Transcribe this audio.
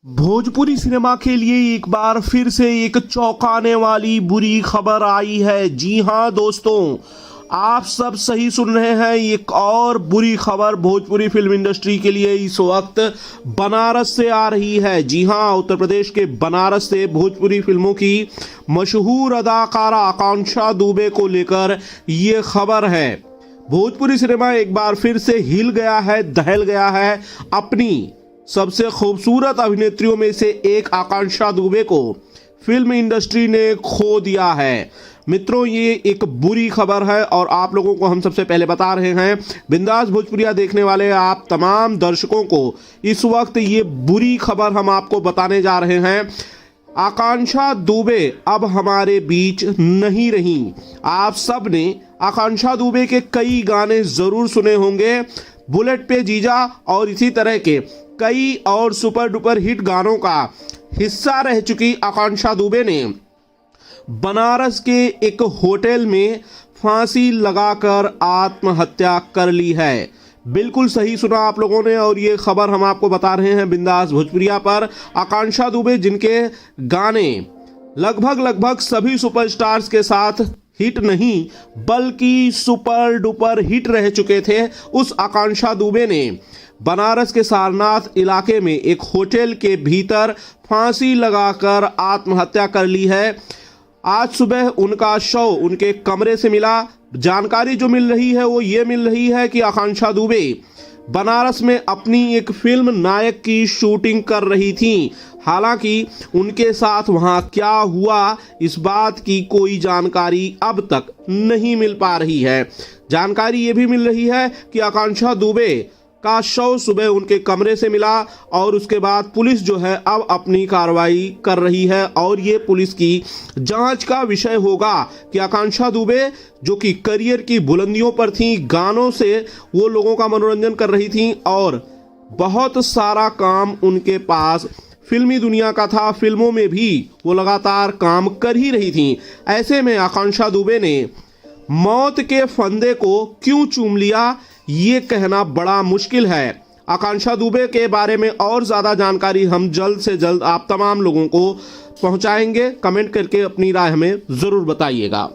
Bhojpuri cinema के लिए एक बार फिर से एक चौंकाने वाली बुरी खबर आई है। जी हां दोस्तों, आप सब सही सुन रहे हैं। एक और बुरी खबर भोजपुरी फिल्म इंडस्ट्री के लिए इस वक्त बनारस से आ रही है। जी हां, उत्तर प्रदेश के बनारस से भोजपुरी फिल्मों की मशहूर अदाकारा आकांक्षा दुबे को लेकर ये खबर है। भोजपुरी सिनेमा एक बार फिर से हिल गया है, दहल गया है। अपनी सबसे खूबसूरत अभिनेत्रियों में से एक आकांक्षा दुबे को फिल्म इंडस्ट्री ने खो दिया है। मित्रों, ये एक बुरी खबर है और आप लोगों को हम सबसे पहले बता रहे हैं। बिंदास भोजपुरिया देखने वाले आप तमाम दर्शकों को इस वक्त ये बुरी खबर हम आपको बताने जा रहे हैं। आकांक्षा दुबे अब हमारे बीच नहीं रही। आप सब ने आकांक्षा दुबे के कई गाने जरूर सुने होंगे। बुलेट पे जीजा और इसी तरह के कई और सुपर डुपर हिट गानों का हिस्सा रह चुकी आकांक्षा दुबे ने बनारस के एक होटल में फांसी लगाकर आत्महत्या कर ली है। बिल्कुल सही सुना आप लोगों ने और ये खबर हम आपको बता रहे हैं बिंदास भोजपुरिया पर। आकांक्षा दुबे जिनके गाने लगभग सभी सुपरस्टार्स के साथ हिट नहीं बल्कि सुपर डुपर हिट रह चुके थे, उस आकांक्षा दुबे ने बनारस के सारनाथ इलाके में एक होटल के भीतर फांसी लगाकर आत्महत्या कर ली है। आज सुबह उनका शव उनके कमरे से मिला। जानकारी जो मिल रही है वो ये मिल रही है कि आकांक्षा दुबे बनारस में अपनी एक फिल्म नायक की शूटिंग कर रही थी। हालांकि उनके साथ वहां क्या हुआ इस बात की कोई जानकारी अब तक नहीं मिल पा रही है। जानकारी ये भी मिल रही है कि आकांक्षा दुबे का शव सुबह उनके कमरे से मिला और उसके बाद पुलिस जो है अब अपनी कार्रवाई कर रही है और ये पुलिस की जांच का विषय होगा कि आकांक्षा दुबे जो कि करियर की बुलंदियों पर थी, गानों से वो लोगों का मनोरंजन कर रही थी और बहुत सारा काम उनके पास फिल्मी दुनिया का था। फिल्मों में भी वो लगातार काम कर ही रही थी। ऐसे में आकांक्षा दुबे ने मौत के फंदे को क्यों चूम लिया ये कहना बड़ा मुश्किल है। आकांक्षा दुबे के बारे में और ज़्यादा जानकारी हम जल्द से जल्द आप तमाम लोगों को पहुंचाएंगे। कमेंट करके अपनी राय हमें ज़रूर बताइएगा।